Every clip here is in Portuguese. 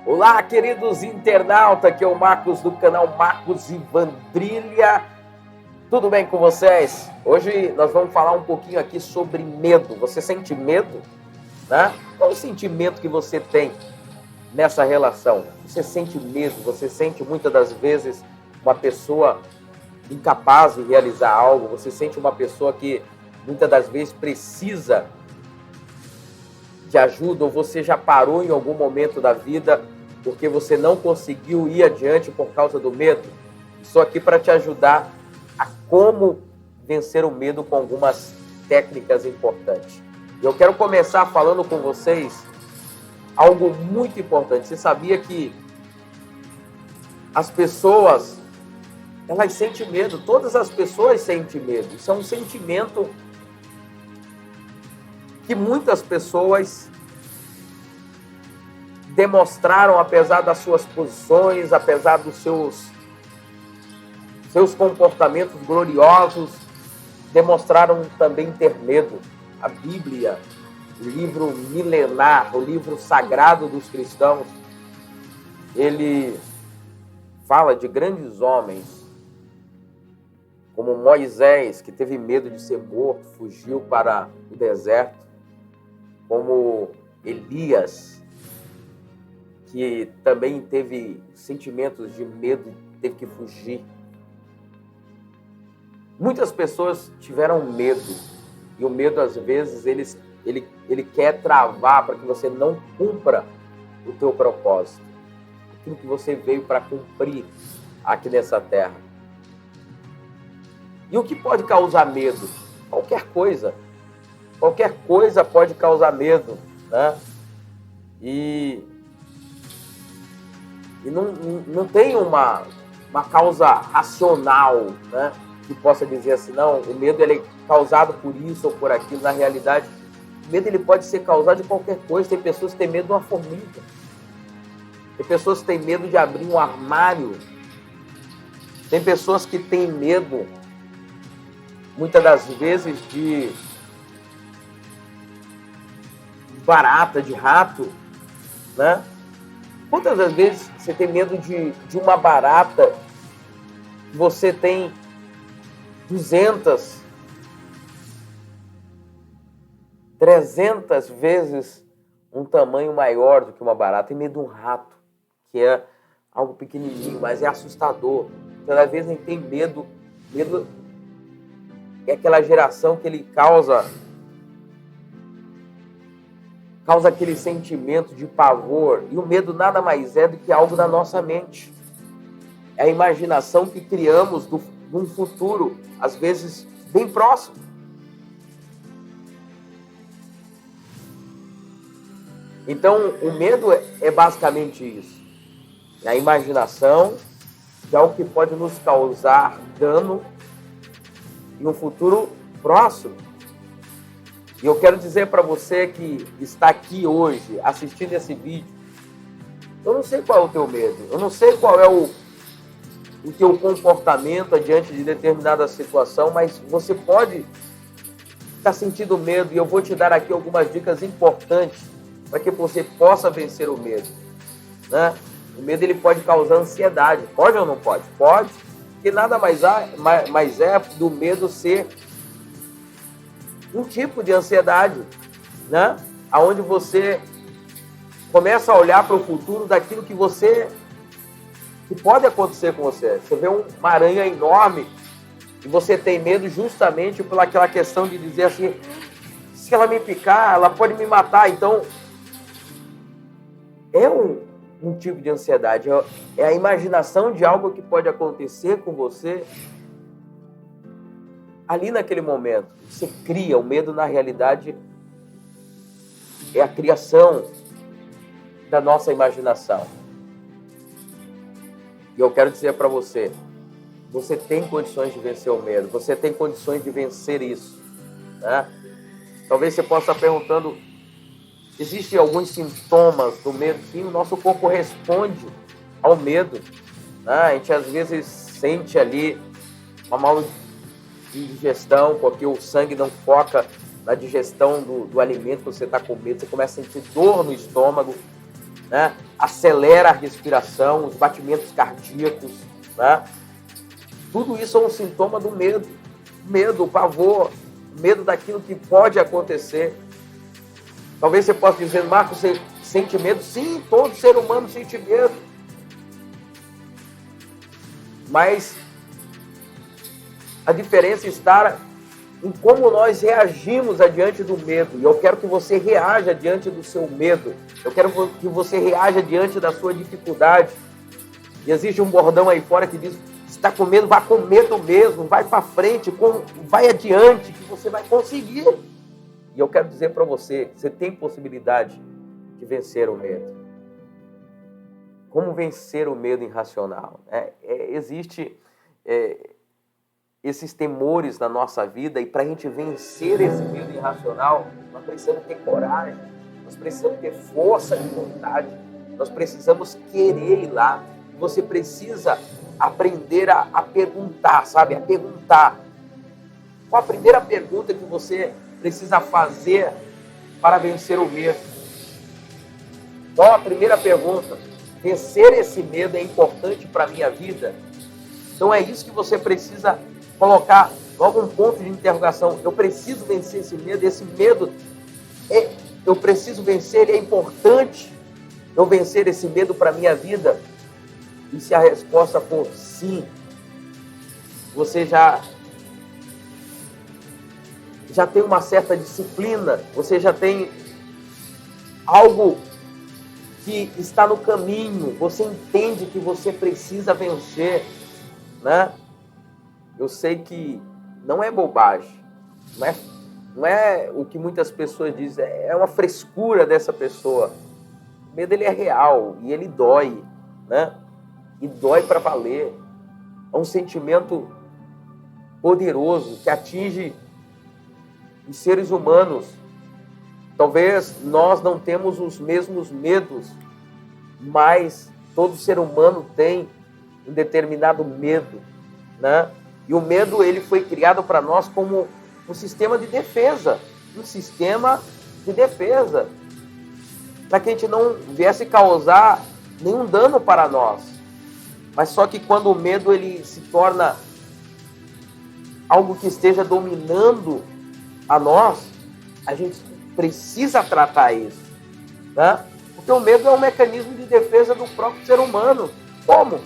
Olá, queridos internautas, aqui é o Marcos do canal Marcos e Vandrilha. Tudo bem com vocês? Hoje nós vamos falar um pouquinho aqui sobre medo. Você sente medo? Né? Qual o sentimento que você tem nessa relação? Você sente medo? Você sente muitas das vezes uma pessoa incapaz de realizar algo? Você sente uma pessoa que muitas das vezes precisa de ajuda, ou você já parou em algum momento da vida porque você não conseguiu ir adiante por causa do medo? Estou aqui para te ajudar a como vencer o medo com algumas técnicas importantes. Eu quero começar falando com vocês algo muito importante. Você sabia que as pessoas, elas sentem medo? Todas as pessoas sentem medo. Isso é um sentimento que muitas pessoas demonstraram, apesar das suas posições, apesar dos seus comportamentos gloriosos, demonstraram também ter medo. A Bíblia, o livro milenar, o livro sagrado dos cristãos, ele fala de grandes homens, como Moisés, que teve medo de ser morto, fugiu para o deserto, como Elias, que também teve sentimentos de medo e teve que fugir. Muitas pessoas tiveram medo, e o medo, às vezes, ele quer travar para que você não cumpra o teu propósito, aquilo que você veio para cumprir aqui nessa terra. E o que pode causar medo? Qualquer coisa pode causar medo, né? E não tem uma causa racional, né, que possa dizer assim, não, o medo ele é causado por isso ou por aquilo. Na realidade, o medo ele pode ser causado de qualquer coisa. Tem pessoas que têm medo de uma formiga. Tem pessoas que têm medo de abrir um armário. Tem pessoas que têm medo, muitas das vezes, de barata, de rato, né? Quantas das vezes você tem medo de uma barata, você tem 200, 300 vezes um tamanho maior do que uma barata? Tem medo de um rato, que é algo pequenininho, mas é assustador. Então, às vezes a gente tem medo é aquela geração que ele causa aquele sentimento de pavor. E o medo nada mais é do que algo da nossa mente. É a imaginação que criamos de um futuro, às vezes, bem próximo. Então, o medo é basicamente isso. É a imaginação de algo que pode nos causar dano em um futuro próximo. E eu quero dizer para você que está aqui hoje, assistindo esse vídeo, eu não sei qual é o teu medo, eu não sei qual é o teu comportamento diante de determinada situação, mas você pode estar sentindo medo, e eu vou te dar aqui algumas dicas importantes para que você possa vencer o medo, né? O medo ele pode causar ansiedade, pode ou não pode? Pode, porque nada mais é do medo ser um tipo de ansiedade, né? Onde você começa a olhar para o futuro daquilo que pode acontecer com você. Você vê uma aranha enorme e você tem medo justamente por aquela questão de dizer assim, se ela me picar, ela pode me matar. Então, é um tipo de ansiedade, é a imaginação de algo que pode acontecer com você ali naquele momento. Você cria o medo. Na realidade, é a criação da nossa imaginação. E eu quero dizer para você, você tem condições de vencer o medo, você tem condições de vencer isso, né? Talvez você possa estar perguntando, existem alguns sintomas do medo? Sim, o nosso corpo responde ao medo, né? A gente às vezes sente ali uma mal digestão, porque o sangue não foca na digestão do alimento que você está comendo, você começa a sentir dor no estômago, né? acelera a respiração, os batimentos cardíacos, né? Tudo isso é um sintoma do medo. Medo, o pavor, medo daquilo que pode acontecer. Talvez você possa dizer, Marcos, você sente medo? Sim, todo ser humano sente medo. Mas a diferença está em como nós reagimos adiante do medo. E eu quero que você reaja diante do seu medo. Eu quero que você reaja diante da sua dificuldade. E existe um bordão aí fora que diz, se está com medo, vá com medo mesmo, vai para frente, vai adiante, que você vai conseguir. E eu quero dizer para você, você tem possibilidade de vencer o medo. Como vencer o medo irracional? Existe esses temores na nossa vida, e para a gente vencer esse medo irracional, nós precisamos ter coragem, nós precisamos ter força de vontade, nós precisamos querer ir lá. Você precisa aprender a perguntar, sabe? A perguntar. Qual a primeira pergunta que você precisa fazer para vencer o medo? Qual a primeira pergunta? Vencer esse medo é importante para a minha vida? Então é isso que você precisa colocar logo um ponto de interrogação. Eu preciso vencer esse medo eu preciso vencer, é importante eu vencer esse medo para a minha vida? E se a resposta for sim, você já tem uma certa disciplina, você já tem algo que está no caminho, você entende que você precisa vencer, né? Eu sei que não é bobagem, não é o que muitas pessoas dizem, é uma frescura dessa pessoa. O medo, ele é real e ele dói, né? E dói para valer. É um sentimento poderoso que atinge os seres humanos. Talvez nós não temos os mesmos medos, mas todo ser humano tem um determinado medo, né? E o medo, ele foi criado para nós como um sistema de defesa. Um sistema de defesa. Para que a gente não viesse causar nenhum dano para nós. Mas só que quando o medo, ele se torna algo que esteja dominando a nós, a gente precisa tratar isso, né? Porque o medo é um mecanismo de defesa do próprio ser humano. Como?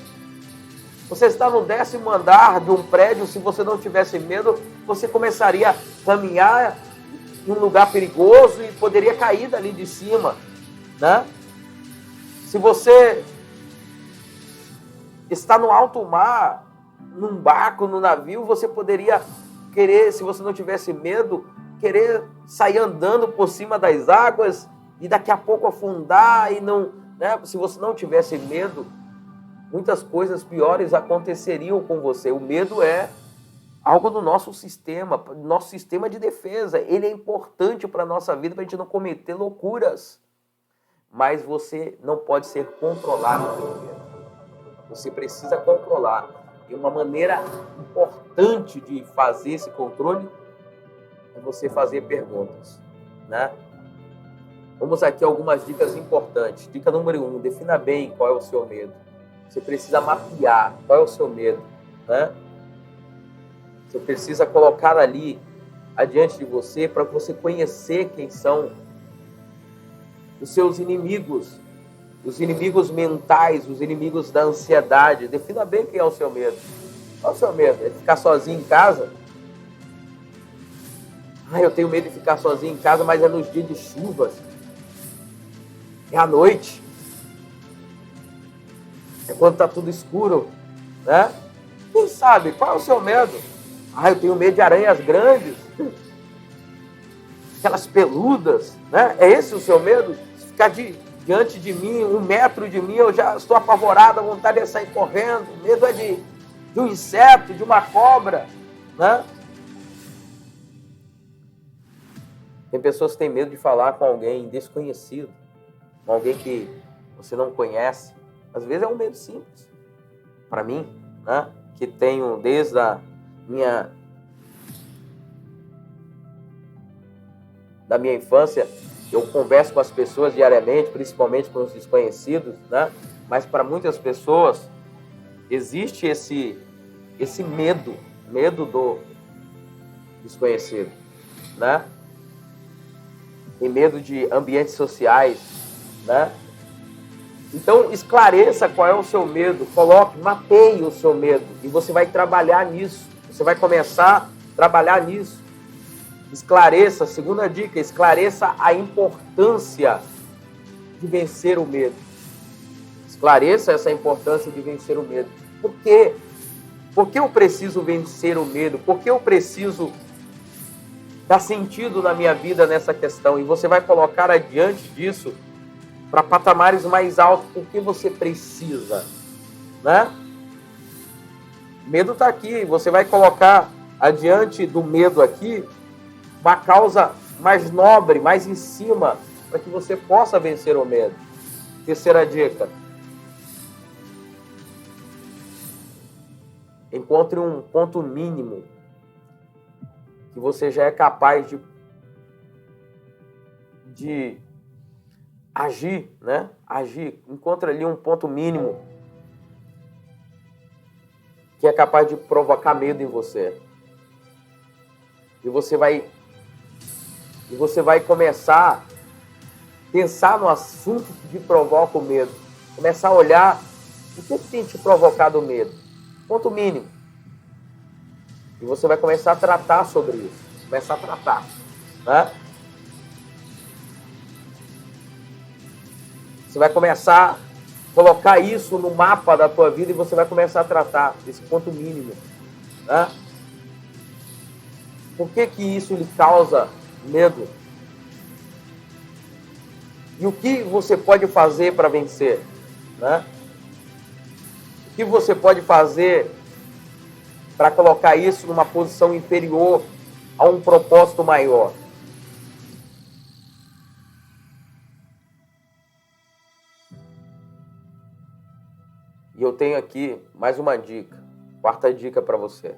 Você está no 10º andar de um prédio, se você não tivesse medo, você começaria a caminhar em um lugar perigoso e poderia cair dali de cima, né? Se você está no alto mar, num barco, no navio, você poderia querer, se você não tivesse medo, querer sair andando por cima das águas e daqui a pouco afundar e não, né? Se você não tivesse medo, muitas coisas piores aconteceriam com você. O medo é algo do nosso sistema de defesa. Ele é importante para a nossa vida, para a gente não cometer loucuras. Mas você não pode ser controlado pelo medo. Você precisa controlar. E uma maneira importante de fazer esse controle é você fazer perguntas, né? Vamos aqui a algumas dicas importantes. Dica número 1, defina bem qual é o seu medo. Você precisa mapear qual é o seu medo, né? Você precisa colocar ali adiante de você para você conhecer quem são os seus inimigos, os inimigos mentais, os inimigos da ansiedade. Defina bem quem é o seu medo. Qual é o seu medo? É ficar sozinho em casa? Eu tenho medo de ficar sozinho em casa, mas é nos dias de chuvas. É à noite. É quando está tudo escuro, né? Quem sabe? Qual é o seu medo? Eu tenho medo de aranhas grandes. Aquelas peludas, né? É esse o seu medo? Ficar diante de mim, 1 metro de mim, eu já estou apavorado, a vontade de sair correndo. O medo é de um inseto, de uma cobra, né? Tem pessoas que têm medo de falar com alguém desconhecido, com alguém que você não conhece. Às vezes é um medo simples. Para mim, né? Que tenho desde a minha infância, Eu converso com as pessoas diariamente, principalmente com os desconhecidos, né? Mas para muitas pessoas existe esse medo do desconhecido, né? Tem medo de ambientes sociais, né? Então, esclareça qual é o seu medo, mapeie o seu medo e você vai trabalhar nisso. Você vai começar a trabalhar nisso. Esclareça, segunda dica, esclareça a importância de vencer o medo. Esclareça essa importância de vencer o medo. Por quê? Por que eu preciso vencer o medo? Por que eu preciso dar sentido na minha vida nessa questão? E você vai colocar adiante disso para patamares mais altos, porque você precisa, né? O medo está aqui, você vai colocar adiante do medo aqui uma causa mais nobre, mais em cima, para que você possa vencer o medo. Terceira dica: encontre um ponto mínimo que você já é capaz de agir, né? Agir. Encontra ali um ponto mínimo que é capaz de provocar medo em você. E você vai começar a pensar no assunto que te provoca o medo. Começar a olhar o que tem te provocado o medo. Ponto mínimo. E você vai começar a tratar sobre isso. Começar a tratar, né? Você vai começar a colocar isso no mapa da tua vida e você vai começar a tratar desse ponto mínimo, né? Por que isso lhe causa medo? E o que você pode fazer para vencer, né? O que você pode fazer para colocar isso numa posição inferior a um propósito maior? E eu tenho aqui mais uma dica, quarta dica para você.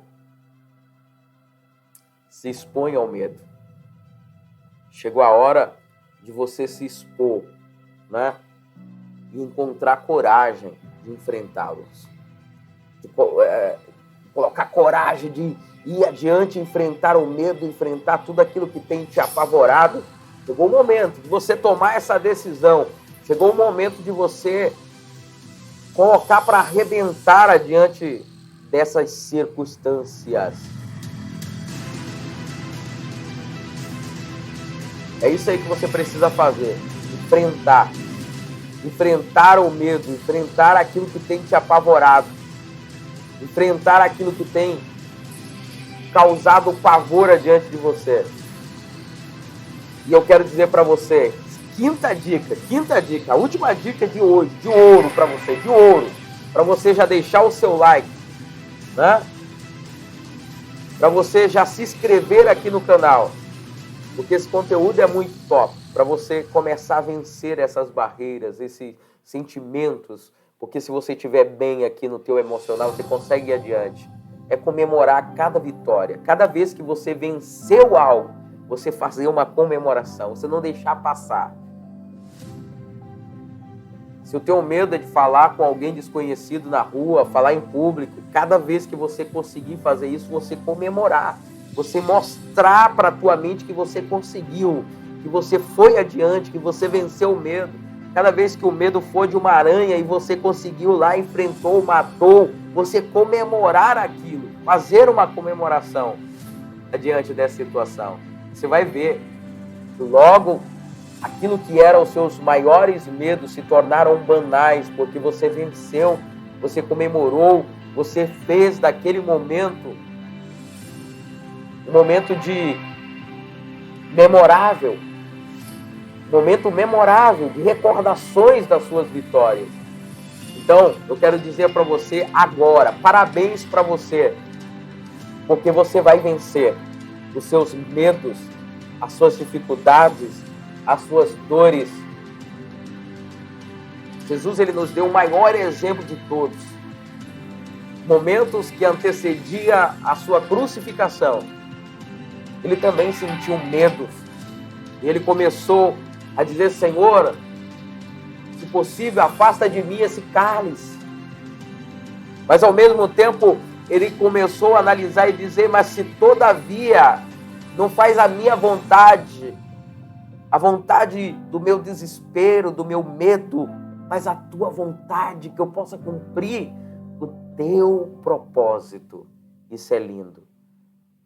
Se exponha ao medo. Chegou a hora de você se expor, né? E encontrar coragem de enfrentá-los. Colocar coragem de ir adiante, enfrentar o medo, enfrentar tudo aquilo que tem te apavorado. Chegou o momento de você tomar essa decisão. Chegou o momento de você colocar para arrebentar adiante dessas circunstâncias. É isso aí que você precisa fazer. Enfrentar o medo, enfrentar aquilo que tem te apavorado, enfrentar aquilo que tem causado pavor adiante de você. E eu quero dizer para você, quinta dica, a última dica de hoje, de ouro para você já deixar o seu like, né? Para você já se inscrever aqui no canal, porque esse conteúdo é muito top, para você começar a vencer essas barreiras, esses sentimentos, porque se você estiver bem aqui no teu emocional, você consegue ir adiante. É comemorar cada vitória, cada vez que você venceu algo, você fazer uma comemoração, você não deixar passar. Se o teu medo é de falar com alguém desconhecido na rua, falar em público, cada vez que você conseguir fazer isso, você comemorar. Você mostrar para a tua mente que você conseguiu, que você foi adiante, que você venceu o medo. Cada vez que o medo for de uma aranha e você conseguiu lá, enfrentou, matou, você comemorar aquilo, fazer uma comemoração adiante dessa situação. Você vai ver que logo aquilo que eram os seus maiores medos se tornaram banais, porque você venceu, você comemorou, você fez daquele momento um momento memorável, de recordações das suas vitórias. Então, eu quero dizer para você agora, parabéns para você, porque você vai vencer os seus medos, as suas dificuldades, as suas dores. Jesus, ele nos deu o maior exemplo de todos. Momentos que antecedia a sua crucificação, ele também sentiu medo. E ele começou a dizer: Senhor, se possível, afasta de mim esse cálice. Mas ao mesmo tempo, ele começou a analisar e dizer: mas se todavia não faz a minha vontade, a vontade do meu desespero, do meu medo, mas a tua vontade, que eu possa cumprir o teu propósito. Isso é lindo.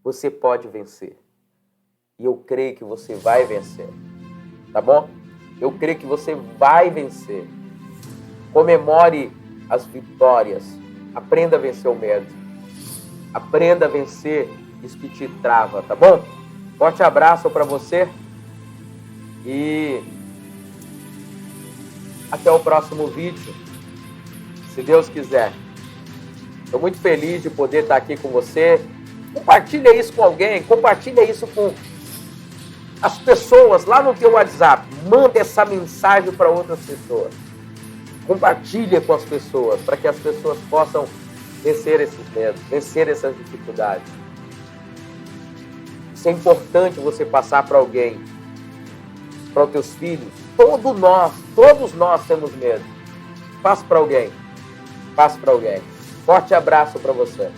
Você pode vencer. E eu creio que você vai vencer. Tá bom? Eu creio que você vai vencer. Comemore as vitórias. Aprenda a vencer o medo. Aprenda a vencer isso que te trava, tá bom? Forte abraço para você. E até o próximo vídeo, se Deus quiser. Estou muito feliz de poder estar aqui com você. Compartilha isso com alguém, compartilha isso com as pessoas lá no teu WhatsApp. Manda essa mensagem para outras pessoas. Compartilha com as pessoas, para que as pessoas possam vencer esses medos, vencer essas dificuldades. Isso é importante você passar para alguém, para os teus filhos. Todos nós temos medo. Passe para alguém. Passe para alguém. Forte abraço para você.